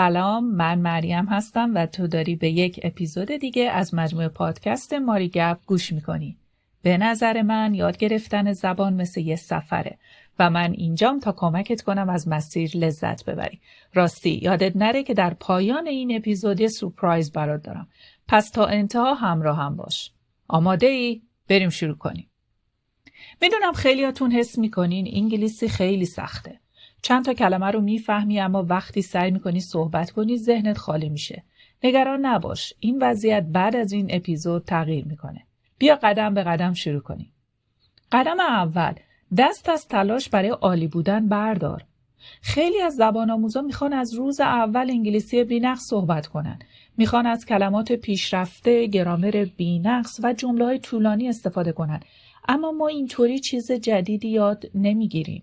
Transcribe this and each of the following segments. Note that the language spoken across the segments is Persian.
سلام، من مریم هستم و تو داری به یک اپیزود دیگه از مجموعه پادکست ماری گپ گوش میکنی. به نظر من یاد گرفتن زبان مثل یه سفره و من اینجام تا کمکت کنم از مسیر لذت ببری. راستی یادت نره که در پایان این اپیزود یه سورپرایز برات دارم. پس تا انتها همراه هم باش. آماده ای؟ بریم شروع کنیم. میدونم خیلیاتون حس میکنین انگلیسی خیلی سخته. چند تا کلمه رو میفهمی اما وقتی سعی میکنی صحبت کنی ذهنت خالی میشه. نگران نباش، این وضعیت بعد از این اپیزود تغییر میکنه. بیا قدم به قدم شروع کنیم. قدم اول، دست از تلاش برای عالی بودن بردار. خیلی از زبان آموزا میخوان از روز اول انگلیسی بی‌نقص صحبت کنن. میخوان از کلمات پیشرفته، گرامر بی‌نقص و جمله‌های طولانی استفاده کنن. اما ما اینطوری چیز جدیدی یاد نمیگیریم.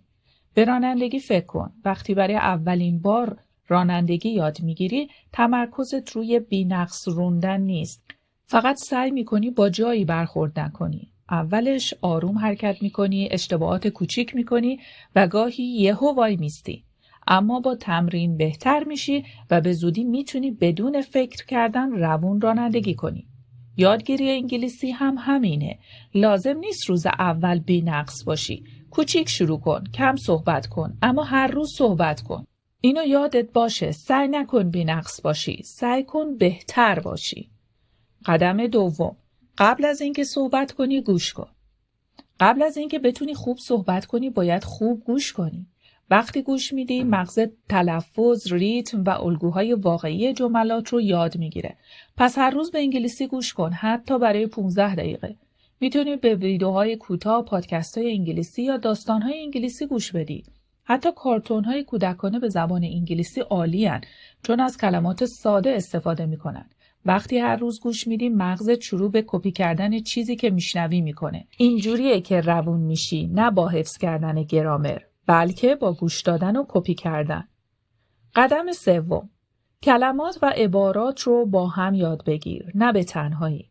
به رانندگی فکر کن. وقتی برای اولین بار رانندگی یاد میگیری، تمرکزت روی بی‌نقص روندن نیست. فقط سعی میکنی با جایی برخورد نکنی. اولش آروم حرکت میکنی، اشتباهات کوچیک میکنی و گاهی یهو وای میستی. اما با تمرین بهتر میشی و به زودی میتونی بدون فکر کردن روون رانندگی کنی. یادگیری انگلیسی هم همینه. لازم نیست روز اول بی‌نقص باشی. کوچیک شروع کن، کم صحبت کن، اما هر روز صحبت کن. اینو یادت باشه، سعی نکن بی‌نقص باشی، سعی کن بهتر باشی. قدم دوم، قبل از اینکه صحبت کنی گوش کن. قبل از اینکه بتونی خوب صحبت کنی باید خوب گوش کنی. وقتی گوش میدی مغزت تلفظ، ریتم و الگوهای واقعی جملات رو یاد میگیره. پس هر روز به انگلیسی گوش کن، حتی برای 15 دقیقه. میتونی به ویدیوهای کوتاه، پادکست‌های انگلیسی یا داستان‌های انگلیسی گوش بدی. حتی کارتون‌های کودکانه به زبان انگلیسی عالی‌اند چون از کلمات ساده استفاده می‌کنن. وقتی هر روز گوش میدی مغزت شروع به کپی کردن چیزی که میشنوی میکنه. اینجوریه که روون میشی، نه با حفظ کردن گرامر، بلکه با گوش دادن و کپی کردن. قدم سوم، کلمات و عبارات رو با هم یاد بگیر، نه به تنهایی.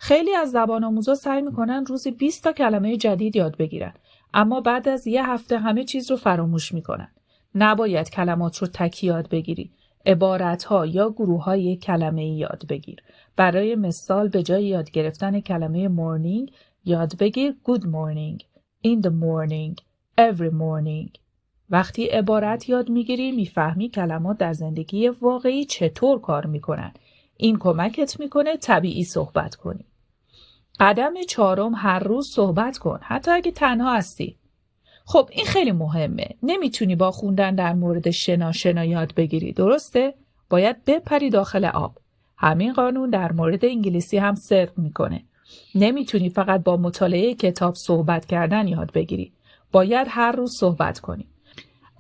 خیلی از زبان آموزا سعی میکنن روزی 20 تا کلمه جدید یاد بگیرن، اما بعد از یه هفته همه چیز رو فراموش میکنن. نباید کلمات رو تکی یاد بگیری. عبارت‌ها یا گروه‌های کلمه‌ای یاد بگیر. برای مثال به جای یاد گرفتن کلمه morning یاد بگیر good morning, in the morning, every morning. وقتی عبارت یاد میگیری میفهمی کلمات در زندگی واقعی چطور کار میکنن. این کمکت میکنه طبیعی صحبت کنی. قدم چهارم، هر روز صحبت کن، حتی اگه تنها هستی. خب این خیلی مهمه. نمیتونی با خوندن در مورد شنا یاد بگیری، درسته؟ باید بپری داخل آب. همین قانون در مورد انگلیسی هم صدق میکنه. نمیتونی فقط با مطالعه کتاب صحبت کردن یاد بگیری. باید هر روز صحبت کنی.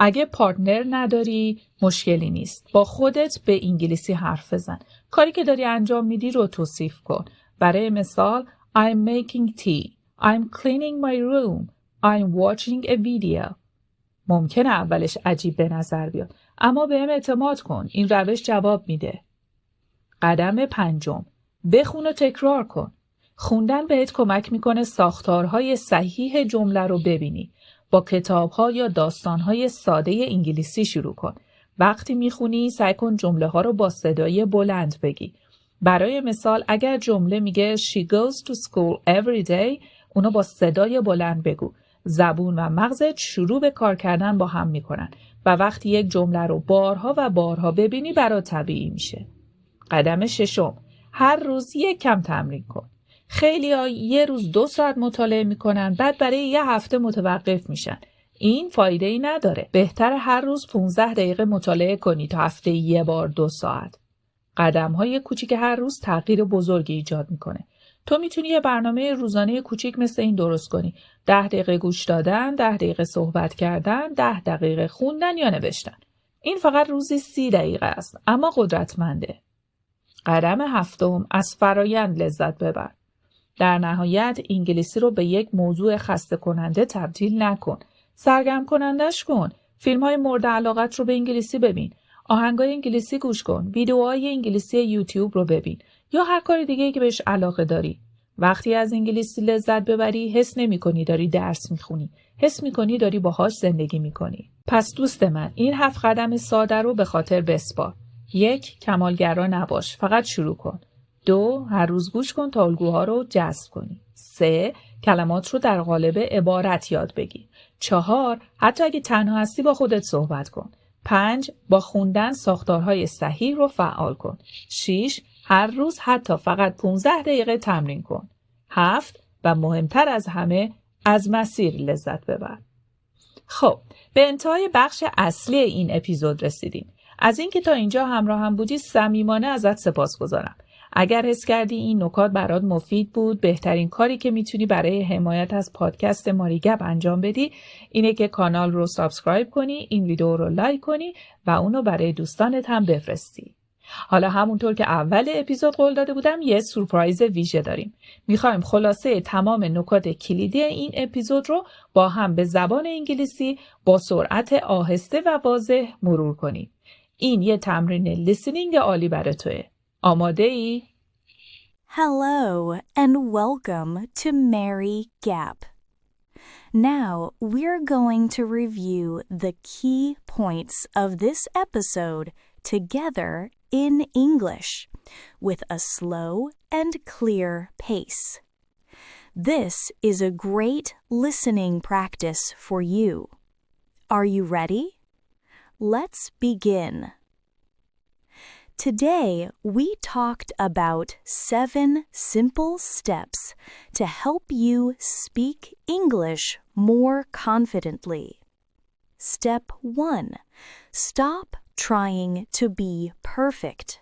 اگه پارتنر نداری مشکلی نیست. با خودت به انگلیسی حرف بزن. کاری که داری انجام میدی رو توصیف کن. برای مثال I'm making tea. I'm cleaning my room. I'm watching a video. ممکنه اولش عجیب به نظر بیاد، اما بهم اعتماد کن. این روش جواب میده. قدم پنجم، بخون و تکرار کن. خوندن بهت کمک میکنه ساختارهای صحیح جمله رو ببینی. با کتاب‌ها یا داستان‌های ساده انگلیسی شروع کن. وقتی میخونی سعی کن جمله ها رو با صدای بلند بگی. برای مثال اگر جمله میگه She goes to school every day، اونو با صدای بلند بگو. زبون و مغزت شروع به کار کردن با هم میکنن و وقتی یک جمله رو بارها و بارها ببینی برات طبیعی میشه. قدم ششم، هر روز یک کم تمرین کن. خیلی‌ها یه روز 2 ساعت مطالعه میکنن، بعد برای یه هفته متوقف میشن. این فایده‌ای نداره. بهتر هر روز 15 دقیقه مطالعه کنی تا هفته یه بار 2 ساعت. قدم‌های کوچیک هر روز تغییر بزرگی ایجاد میکنه. تو میتونی یه برنامه روزانه کوچیک مثل این درست کنی. 10 دقیقه گوش دادن، 10 دقیقه صحبت کردن، 10 دقیقه خوندن یا نوشتن. این فقط روزی 30 دقیقه است، اما قدرتمنده. قدم هفتم، از فرایند لذت ببر. در نهایت انگلیسی رو به یک موضوع خسته کننده تبدیل نکن. سرگرم کنندش کن. فیلم‌های مورد علاقت رو به انگلیسی ببین. آهنگای انگلیسی گوش کن. ویدیوهای انگلیسی یوتیوب رو ببین. یا هر کار دیگه‌ای که بهش علاقه داری. وقتی از انگلیسی لذت ببری حس نمی‌کنی داری درس می‌خونی. حس می‌کنی داری باهاش زندگی می‌کنی. پس دوست من این 7 قدم ساده رو به خاطر بسپار. 1. کمالگرا نباش، فقط شروع کن. 2. هر روز گوش کن تا الگوها رو جذب کنی. 3. کلمات رو در قالب عبارت یاد بگیر. 4. حتی اگه تنها هستی با خودت صحبت کن. 5. با خوندن ساختارهای صحیح رو فعال کن. 6. هر روز حتی فقط 15 دقیقه تمرین کن. 7. و مهمتر از همه، از مسیر لذت ببر. خب، به انتهای بخش اصلی این اپیزود رسیدیم. از اینکه تا اینجا همراه هم بودی صمیمانه ازت سپاسگزارم. اگر حس کردی این نکات برات مفید بود، بهترین کاری که میتونی برای حمایت از پادکست ماری گپ انجام بدی اینه که کانال رو سابسکرایب کنی، این ویدیو رو لایک کنی و اونو برای دوستانت هم بفرستی. حالا همونطور که اول اپیزود قول داده بودم یه سورپرایز ویژه داریم. میخوایم خلاصه تمام نکات کلیدی این اپیزود رو با هم به زبان انگلیسی با سرعت آهسته و واضح مرور کنیم. این یه تمرین لیسنینگ عالی برای توه. آماده ای؟ Hello and welcome to Mary Gap. Now we're going to review the key points of this episode together in English with a slow and clear pace. This is a great listening practice for you. Are you ready? Let's begin. Today, we talked about 7 simple steps to help you speak English more confidently. Step 1. Stop trying to be perfect.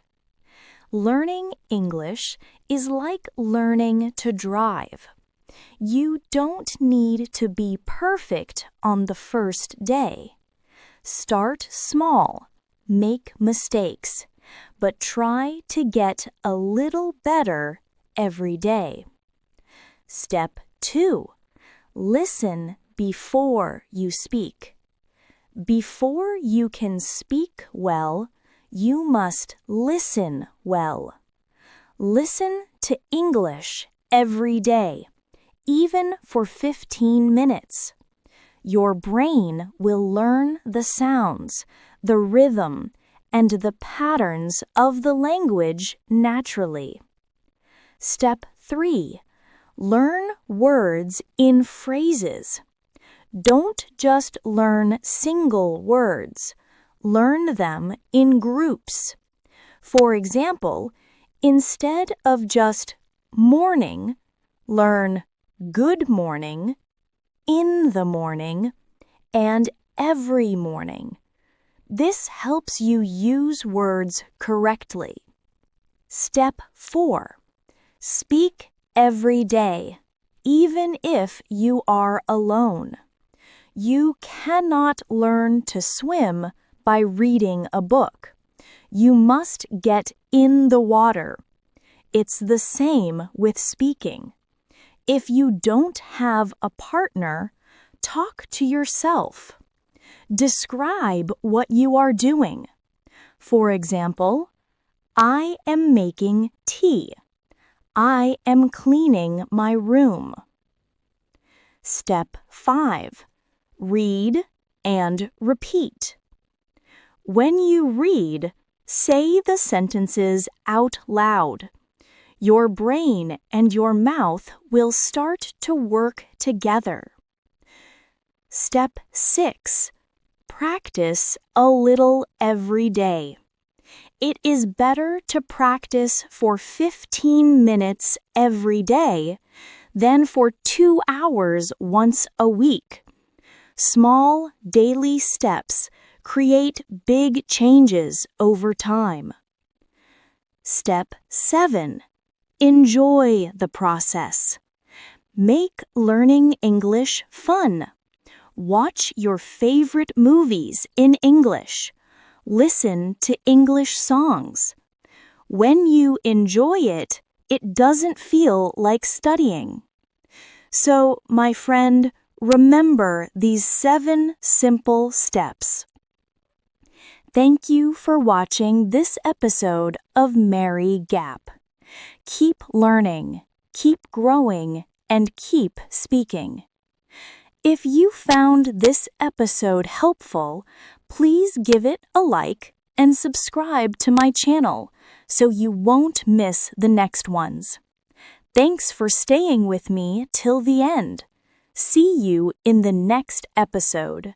Learning English is like learning to drive. You don't need to be perfect on the first day. Start small, make mistakes, but try to get a little better every day. Step 2. Listen before you speak. Before you can speak well, you must listen well. Listen to English every day, even for 15 minutes. Your brain will learn the sounds, the rhythm, and the patterns of the language naturally. Step 3. Learn words in phrases. Don't just learn single words. Learn them in groups. For example, instead of just morning, learn good morning, in the morning, and every morning. This helps you use words correctly. Step 4. Speak every day, even if you are alone. You cannot learn to swim by reading a book. You must get in the water. It's the same with speaking. If you don't have a partner, talk to yourself. Describe what you are doing. For example, I am making tea. I am cleaning my room. Step 5. Read and repeat. When you read, say the sentences out loud. Your brain and your mouth will start to work together. Step 6. Practice a little every day. It is better to practice for 15 minutes every day than for 2 hours once a week. Small daily steps create big changes over time. Step 7. Enjoy the process. Make learning English fun. Watch your favorite movies in English. Listen to English songs. When you enjoy it, it doesn't feel like studying. So, my friend, remember these 7 simple steps. Thank you for watching this episode of Mary Gap. Keep learning, keep growing, and keep speaking. If you found this episode helpful, please give it a like and subscribe to my channel so you won't miss the next ones. Thanks for staying with me till the end. See you in the next episode.